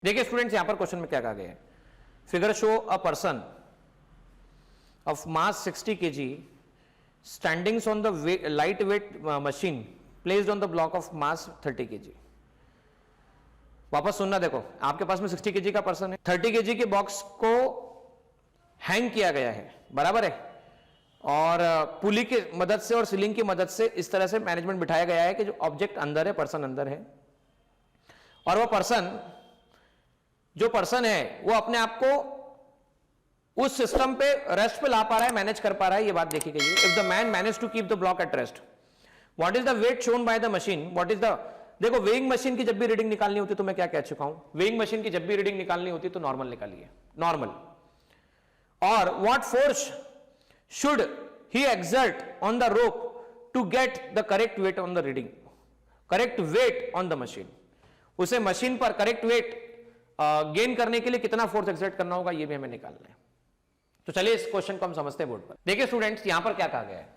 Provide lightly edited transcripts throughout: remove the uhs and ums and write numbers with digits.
देखिए स्टूडेंट्स, यहां पर क्वेश्चन में क्या कहा गया है, figure show a person of mass 60 kg standings on the light weight machine placed on the block of mass 30 kg। वापस सुनना, देखो आपके पास में 60 kg का पर्सन है, 30 kg के बॉक्स को हैंग किया गया है, बराबर है, और पुली की मदद से और सीलिंग की मदद से इस तरह से मैनेजमेंट बिठाया गया है कि जो ऑब्जेक्ट अंदर है, पर्सन अंदर है, और वो पर्सन जो पर्सन है वो अपने आप को उस सिस्टम पे रेस्ट पे ला पा रहा है, मैनेज कर पा रहा है, ये बात देखी गई है। If the man manage to keep the block at rest, what is the weight shown by the machine, what is the, देखो वेइंग मशीन की जब भी रीडिंग निकालनी होती है तो मैं क्या कह चुका हूं, वेइंग मशीन की जब भी रीडिंग निकालनी होती है तो नॉर्मल निकालिए, नॉर्मल, और what force should he exert on the rope to get the correct weight on the reading, correct weight on the machine, उसे मशीन पर करेक्ट वेट गेन करने के लिए कितना फोर्स एक्सर्ट करना होगा, ये भी हमें निकालना है। तो चलिए इस क्वेश्चन को हम समझते हैं बोर्ड पर। देखिए स्टूडेंट्स, यहां पर क्या कहा गया है,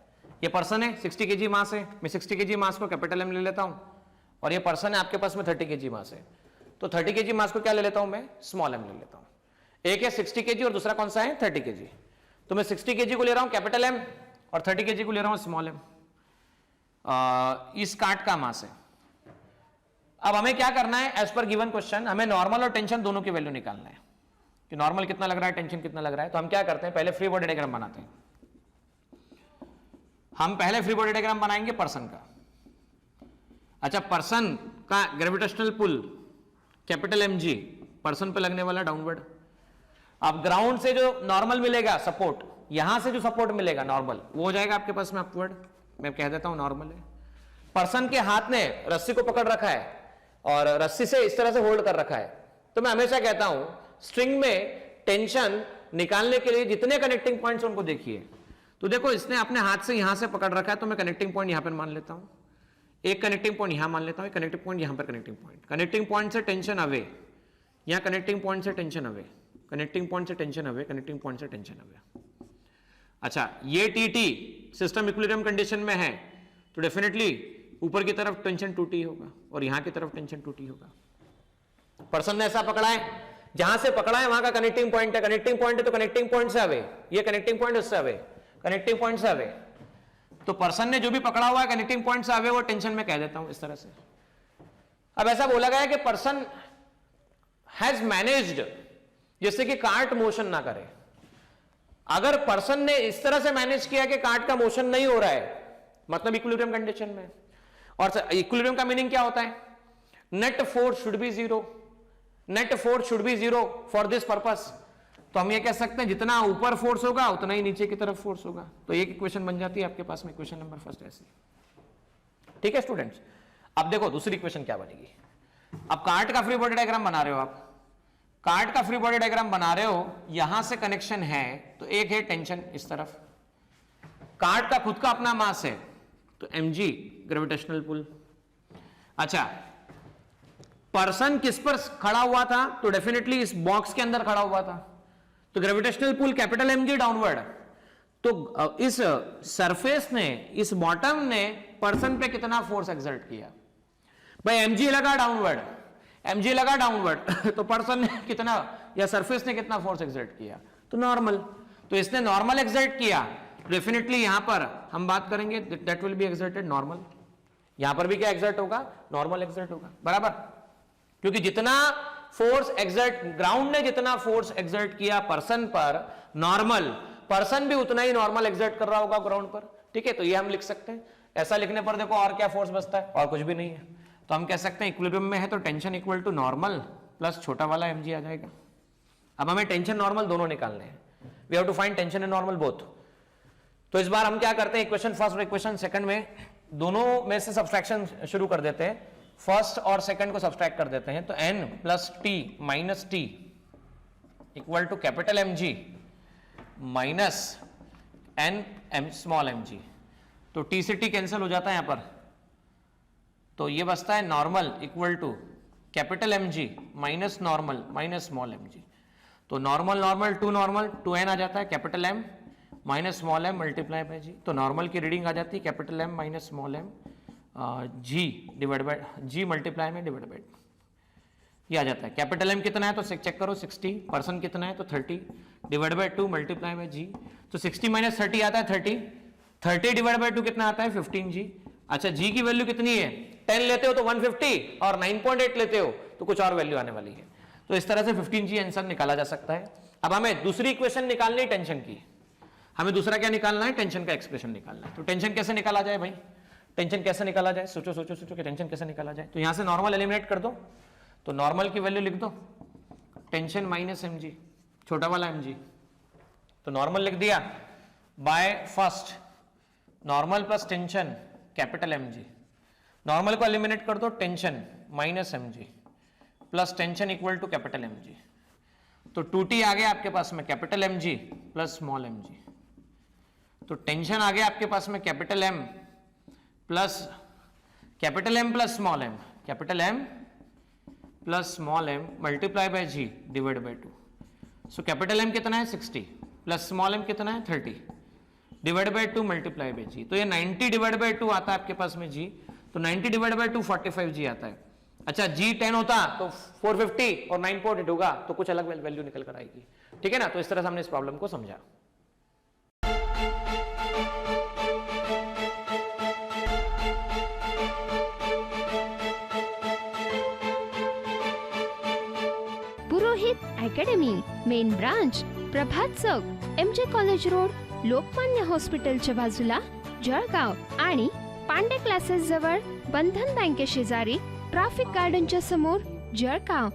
ये पर्सन है 60 kg मास है, मैं 60 kg मास को कैपिटल एम ले लेता हूं, और ये पर्सन है आपके पास में 30 kg मास है, तो 30 kg मास को क्या ले लेता हूं मैं, स्मॉल एम ले लेता हूं। एक है 60 kg और दूसरा कौन सा है 30 kg, तो मैं 60 kg को ले रहा हूं कैपिटल एम और 30 kg को ले रहा हूं स्मॉल एम। इस काट का मास है। अब हमें क्या करना है, एज पर गिवन क्वेश्चन हमें नॉर्मल और टेंशन दोनों की वैल्यू निकालना है कि नॉर्मल कितना लग रहा है, टेंशन कितना लग रहा है। तो हम क्या करते हैं, पहले फ्री बॉडी डायग्राम बनाते हैं। हम पहले फ्री बॉडी डायग्राम बनाएंगे पर्सन का। अच्छा, पर्सन का gravitational pull capital M G, person पे लगने वाला डाउनवर्ड। अब ग्राउंड से जो नॉर्मल मिलेगा सपोर्ट, यहां से जो सपोर्ट मिलेगा नॉर्मल, वो हो जाएगा आपके पास में अपवर्ड, मैं कह देता हूं नॉर्मल है। पर्सन के हाथ ने रस्सी को पकड़ रखा है और रस्सी से इस तरह से होल्ड कर रखा है, तो मैं हमेशा कहता हूं स्ट्रिंग में टेंशन निकालने के लिए जितने कनेक्टिंग पॉइंट्स उनको देखिए। तो देखो इसने अपने हाथ से यहां से पकड़ रखा है, तो मैं कनेक्टिंग पॉइंट यहां पर मान लेता हूं, एक कनेक्टिंग पॉइंट यहां मान लेता हूं, एक कनेक्टिंग पॉइंट यहां पर, कनेक्टिंग पॉइंट से टेंशन अवे, यहां कनेक्टिंग पॉइंट से टेंशन अवे, कनेक्टिंग पॉइंट से टेंशन अवे, कनेक्टिंग पॉइंट से टेंशन अवे। अच्छा, ये टीटी सिस्टम इक्विलिब्रियम कंडीशन में है, तो डेफिनेटली ऊपर की तरफ टेंशन टूटी होगा और यहां की तरफ टेंशन टूटी होगा। पर्सन ने ऐसा पकड़ा है, जहां से पकड़ा है वहां का कनेक्टिंग पॉइंट है, कनेक्टिंग पॉइंट है तो कनेक्टिंग पॉइंट से अवे, ये कनेक्टिंग पॉइंट उससे अवे, कनेक्टिंग पॉइंट से अवे, तो पर्सन ने जो भी पकड़ा हुआ है कनेक्टिंग पॉइंट से अवे, वो टेंशन में कह देता हूं इस तरह से। अब ऐसा बोला गया है कि पर्सन हैज मैनेज्ड, जैसे कि कार्ट मोशन ना करे। अगर पर्सन ने इस तरह से मैनेज किया कि कार्ट का मोशन नहीं हो रहा है, मतलब इक्विलिब्रियम कंडीशन में, और इक्विलिब्रियम का मीनिंग क्या होता है, net force should be zero, net force should be zero for this purpose. तो हम ये कह सकते हैं जितना ऊपर फोर्स होगा उतना ही नीचे की तरफ फोर्स होगा। तो एक इक्वेशन बन जाती है आपके पास में, इक्वेशन नंबर फर्स्ट ऐसी। ठीक है स्टूडेंट्स, अब देखो दूसरी इक्वेशन क्या बनेगी। अब कार्ट का फ्री बॉडी डायग्राम बना रहे हो आप, कार्ट का फ्री बॉडी डायग्राम बना रहे हो, यहां से कनेक्शन है, तो एक है टेंशन इस तरफ, कार्ट का खुद का अपना मास है, तो mg ग्रेविटेशनल पुल। अच्छा, पर्सन किस पर खड़ा हुआ था, तो डेफिनेटली इस बॉक्स के अंदर खड़ा हुआ था, तो gravitational pull capital mg downward. तो इस सरफेस ने, इस बॉटम ने पर्सन पे कितना फोर्स एक्सर्ट किया, भाई mg लगा डाउनवर्ड, mg लगा डाउनवर्ड तो पर्सन ने कितना, या सरफेस ने कितना फोर्स एक्सर्ट किया, तो नॉर्मल। तो इसने नॉर्मल एक्सर्ट किया, डेफिनेटली यहां पर हम बात करेंगे that will be exerted normal, यहां पर भी क्या एक्सर्ट होगा, नॉर्मल एक्सर्ट होगा, बराबर। क्योंकि जितना फोर्स एक्सर्ट, ग्राउंड ने जितना फोर्स एक्सर्ट किया पर्सन पर नॉर्मल, पर्सन भी उतना ही नॉर्मल एक्सर्ट कर रहा होगा ग्राउंड पर। ठीक है, तो ये हम लिख सकते हैं। ऐसा लिखने पर देखो और क्या फोर्स बचता है, और कुछ भी नहीं है, तो हम कह सकते हैं इक्विलिब्रियम में है तो tension equal to normal plus छोटा वाला mg आ जाएगा। अब हमें टेंशन नॉर्मल दोनों निकालने हैं, we have to find tension and normal both. तो इस बार हम क्या करते हैं, इक्वेशन फर्स्ट और इक्वेशन सेकंड में दोनों में से सब्सट्रैक्शन शुरू कर देते हैं, फर्स्ट और सेकंड को सब्सट्रैक्ट कर देते हैं। तो n plus T minus T equal to capital mg minus n small mg, तो t से t कैंसिल हो जाता है यहां पर, तो ये बचता है normal equal to capital mg minus normal minus small mg। तो normal normal to normal 2n आ जाता है, capital m minus small m multiply by g, तो नॉर्मल की रीडिंग आ जाती है capital m minus small m g divide by g multiply में डिवाइड बाय। ये आ जाता है। कैपिटल एम कितना है तो चेक करो 60, पर्सन कितना है तो 30, डिवाइड बाय 2 मल्टीप्लाई बाय जी, तो 60 माइनस 30 आता है 30, 30 डिवाइड बाय 2 कितना आता है 15 जी। अच्छा जी की वैल्यू कितनी है, 10 लेते हो तो 150 और 9.8 लेते हो तो कुछ और वैल्यू आने वाली है। तो इस तरह से 15 जी आंसर निकाला जा सकता है। अब हमें दूसरी इक्वेशन निकालनी है टेंशन की, हमें दूसरा क्या निकालना है, टेंशन का एक्सप्रेशन निकालना है। तो टेंशन कैसे निकाला जाए भाई, टेंशन कैसे निकाला जाए, सोचो सोचो सोचो कि टेंशन कैसे निकाला जाए। तो यहां से नॉर्मल एलिमिनेट कर दो, तो नॉर्मल की वैल्यू लिख दो टेंशन माइनस एम जी, छोटा वाला एम जी, तो नॉर्मल लिख दिया by first normal plus tension capital M G, normal को एलिमिनेट कर दो tension minus M G plus tension equal to capital M G, तो 2t आ गया आपके पास में capital M G plus small M G, तो टेंशन आ गया आपके पास में capital M plus small M, capital M plus small M multiply by G divide by 2। So capital M कितना है 60 प्लस स्मॉल एम कितना है 30 डिवाइड बाय 2 मल्टीप्लाई बाय जी, तो ये 90 डिवाइड बाय 2 आता है आपके पास में जी, तो 90 डिवाइड बाय 2 45 जी आता है। अच्छा जी 10 होता तो 450 और 9.8 होगा तो कुछ अलग वैल्यू निकल कर आएगी, ठीक है ना। तो इस तरह से हमने इस प्रॉब्लम को समझा। पुरोहित अकॅडमी, मेन ब्रांच प्रभात चौक, MJ कॉलेज रोड, लोकमान्य हॉस्पिटलच्या बाजूला, जळगाव आणि पांडे क्लासेस जवळ, बंधन बँके शेजारी, ट्रॅफिक गार्डनच्या समोर, जळगाव।